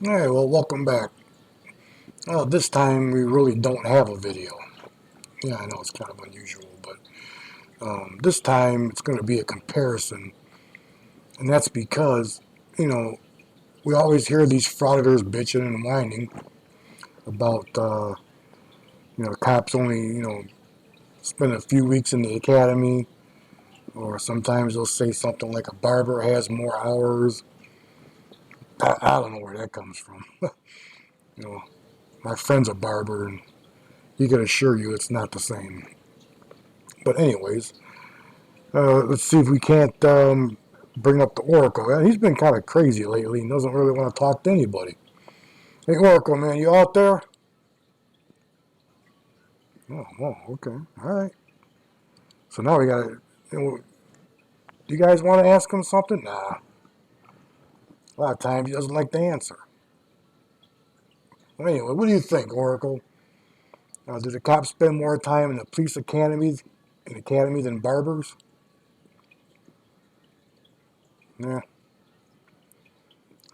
Alright, well, welcome back. Well, this time we really don't have a video. Yeah, I know it's kind of unusual, but this time it's going to be a comparison. And that's because, you know, we always hear these frauditors bitching and whining about, cops only, spend a few weeks in the academy, or sometimes they'll say something like a barber has more hours. I don't know where that comes from. You know, my friend's a barber, and he can assure you it's not the same. But anyways, let's see if we can't bring up the Oracle. He's been kind of crazy lately. He doesn't really want to talk to anybody. Hey, Oracle, man, you out there? Oh, okay. All right. So now we got to... Do you guys want to ask him something? Nah. A lot of times he doesn't like to answer. Well, anyway, what do you think, Oracle? Do the cops spend more time in the police academy than barbers? Yeah.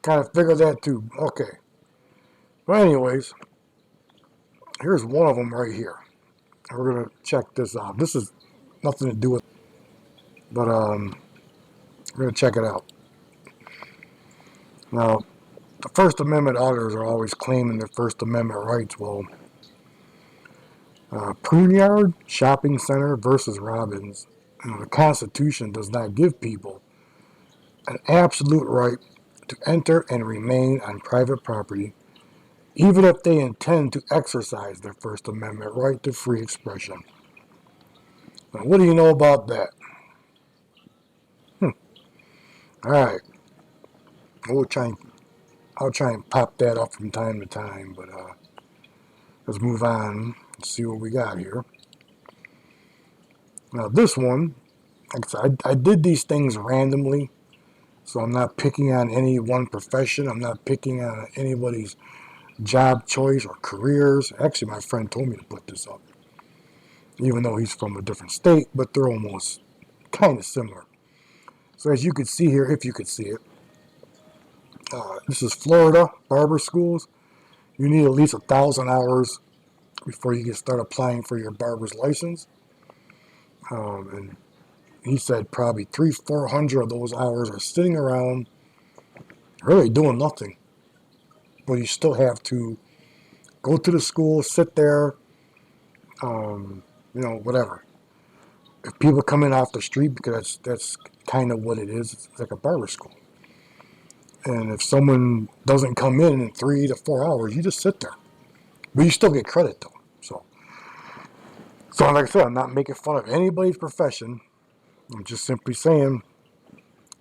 Kind of figured that too. Okay. Well, anyways, here's one of them right here. We're going to check this out. This is nothing to do with, but we're going to check it out. Now, the First Amendment auditors are always claiming their First Amendment rights. Well, Pruneyard Shopping Center versus Robbins. The Constitution does not give people an absolute right to enter and remain on private property, even if they intend to exercise their First Amendment right to free expression. Now, what do you know about that? All right, we'll try and I'll try and pop that up from time to time, but let's move on and see what we got here. Now, this one, like I said, I did these things randomly, so I'm not picking on any one profession. I'm not picking on anybody's job choice or careers. Actually, my friend told me to put this up, even though he's from a different state, but they're almost kind of similar. So as you could see here, if you could see it, this is Florida barber schools. You need at least 1,000 hours before you can start applying for your barber's license. And he said probably 400 of those hours are sitting around really doing nothing. But you still have to go to the school, sit there, whatever. If people come in off the street, because that's kind of what it is, it's like a barber school. And if someone doesn't come in 3 to 4 hours, you just sit there. But you still get credit though. So like I said, I'm not making fun of anybody's profession. I'm just simply saying,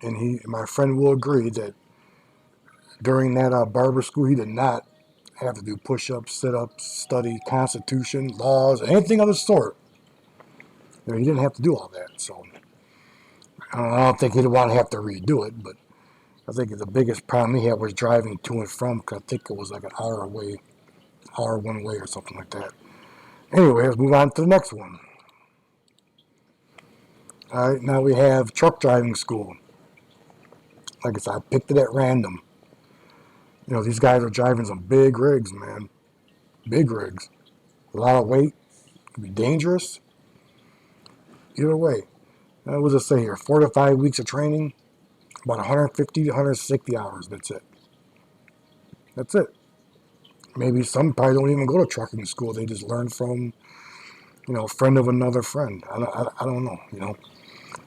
and my friend will agree that during that barber school, he did not have to do push-ups, sit-ups, study Constitution, laws, anything of the sort. He didn't have to do all that. So I don't think he'd want to have to redo it, but I think the biggest problem he had was driving to and from, because I think it was like an hour away, hour one way or something like that. Anyway, let's move on to the next one. All right, now we have truck driving school. Like I said, I picked it at random. These guys are driving some big rigs, man. Big rigs. A lot of weight. Could be dangerous. Either way. What does it say here? 4 to 5 weeks of training. About 150 to 160 hours. That's it. That's it. Maybe some probably don't even go to trucking school. They just learn from, a friend of another friend. I don't know.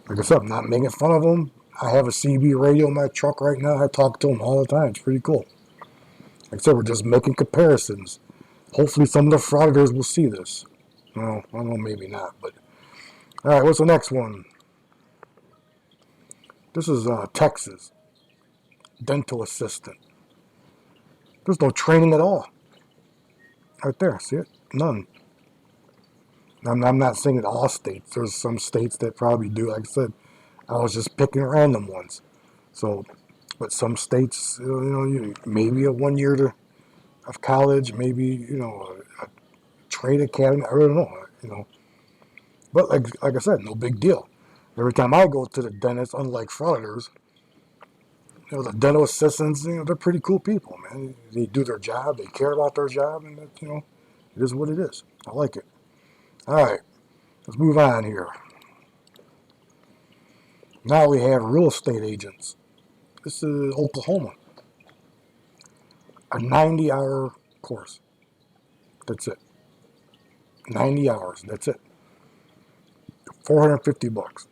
Like I said, I'm not making fun of them. I have a CB radio in my truck right now. I talk to them all the time. It's pretty cool. Like I said, we're just making comparisons. Hopefully some of the frauditors will see this. Well, I don't know, maybe not. But all right, what's the next one? This is Texas. Dental assistant. There's no training at all. Right there, see it? None. I'm not saying in all states. There's some states that probably do. Like I said, I was just picking random ones. So, but some states, maybe a 1 year of college, maybe a trade academy. I really don't know. But like I said, no big deal. Every time I go to the dentist, unlike frauditors, The dental assistants, they're pretty cool people, man. They do their job, they care about their job, and it is what it is. I like it. All right, let's move on here. Now we have real estate agents. This is Oklahoma. A 90-hour course. That's it. 90 hours. That's it. $450.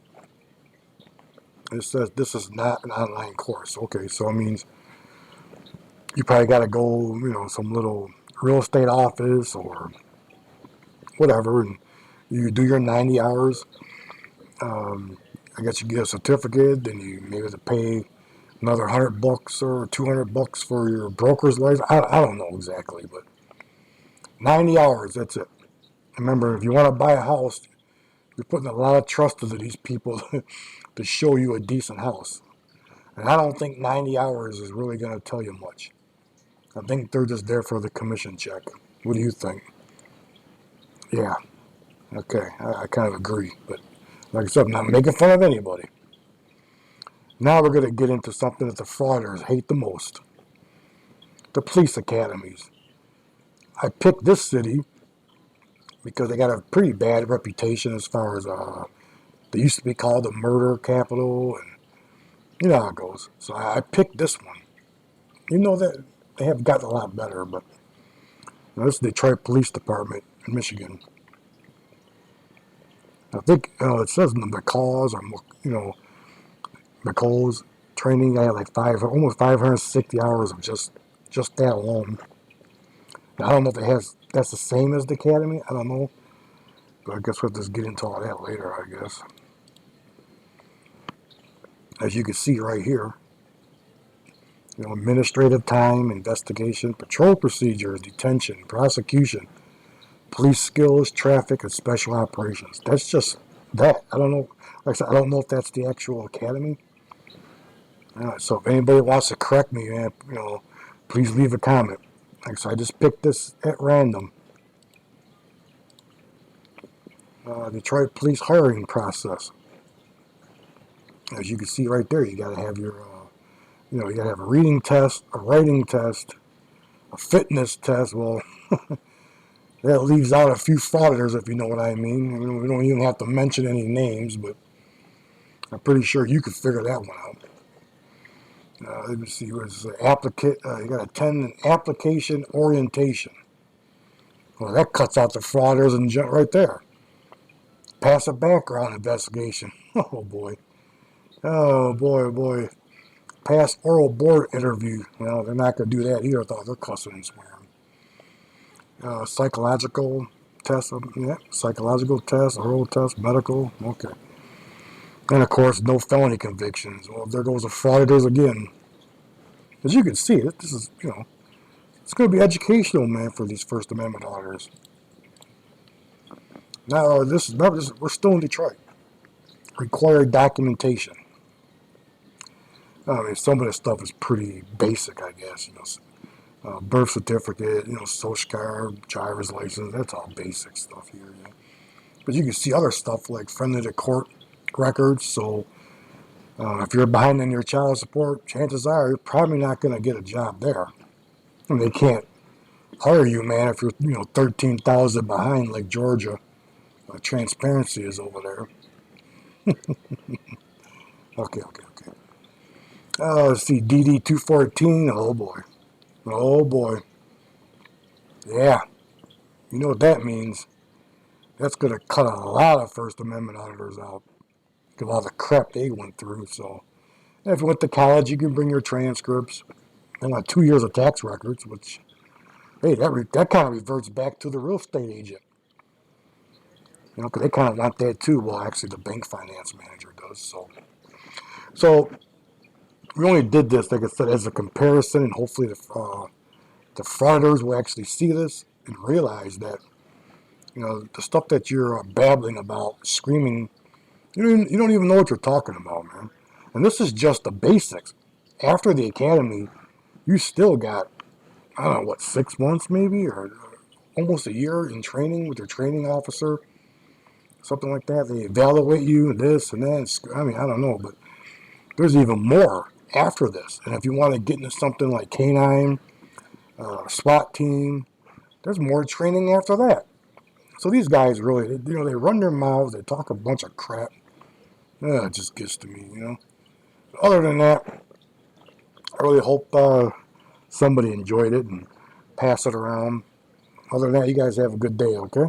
It says this is not an online course. Okay, so it means you probably got to go, some little real estate office or whatever, and you do your 90 hours. I guess you get a certificate, then you maybe have to pay another $100 or $200 for your broker's license. I don't know exactly, but 90 hours, that's it. Remember, if you want to buy a house, you're putting a lot of trust into these people to show you a decent house. And I don't think 90 hours is really going to tell you much. I think they're just there for the commission check. What do you think? Yeah. Okay. I kind of agree. But like I said, I'm not making fun of anybody. Now we're going to get into something that the frauditors hate the most. The police academies. I picked this city because they got a pretty bad reputation as far as they used to be called the murder capital, and you know how it goes. So I picked this one. That they have gotten a lot better, but this is the Detroit Police Department in Michigan. I think it says in the McCaws or McCall's training. I had like almost 560 hours of just that alone. Now, I don't know if that's the same as the academy. I don't know, but I guess we'll just get into all that later. I guess, as you can see right here, administrative time, investigation, patrol procedures, detention, prosecution, police skills, traffic, and special operations. That's just that. I don't know. Like I said, I don't know if that's the actual academy. So if anybody wants to correct me, man, please leave a comment. Like so, I just picked this at random. Detroit police hiring process. As you can see right there, you got to have your, you got to have a reading test, a writing test, a fitness test. Well, that leaves out a few frauditors, if you know what I mean. We don't even have to mention any names, but I'm pretty sure you could figure that one out. Let me see. What is the applicant? You got to attend an application orientation. Well, that cuts out the frauditors and right there. Pass a background investigation. Oh boy. Oh boy, boy. Pass oral board interview. Well, they're not going to do that either. I thought they're cussing and swearing. Psychological test. Psychological test, oral test, medical. Okay. And of course, no felony convictions. Well, there goes the frauditors again. As you can see, this is, it's going to be educational, man, for these First Amendment auditors. Now, we're still in Detroit. Required documentation. I mean, some of this stuff is pretty basic, I guess. Birth certificate, social card, driver's license. That's all basic stuff here. But you can see other stuff like friendly to court records. So if you're behind on your child support, chances are you're probably not going to get a job there. And they can't hire you, man, if you're 13,000 behind like Georgia. Transparency is over there. Okay. Let's see, DD 214. Oh boy. Yeah, you know what that means. That's going to cut a lot of First Amendment auditors out. Because all the crap they went through. So, if you went to college, you can bring your transcripts. And like 2 years of tax records, which, hey, that kind of reverts back to the real estate agent. Because they kind of want that too. Well, actually, the bank finance manager does. So we only did this, like I said, as a comparison, and hopefully the frauditors will actually see this and realize that, the stuff that you're babbling about, screaming, you don't even know what you're talking about, man. And this is just the basics. After the academy, you still got, I don't know, 6 months maybe, or almost a year in training with your training officer, something like that. They evaluate you and this and that. I mean, I don't know, but there's even more after this. And if you want to get into something like canine, SWAT team, there's more training after that. So these guys really, they run their mouths, they talk a bunch of crap. It just gets to me. Other than that, I really hope somebody enjoyed it and pass it around. Other than that, you guys have a good day, okay?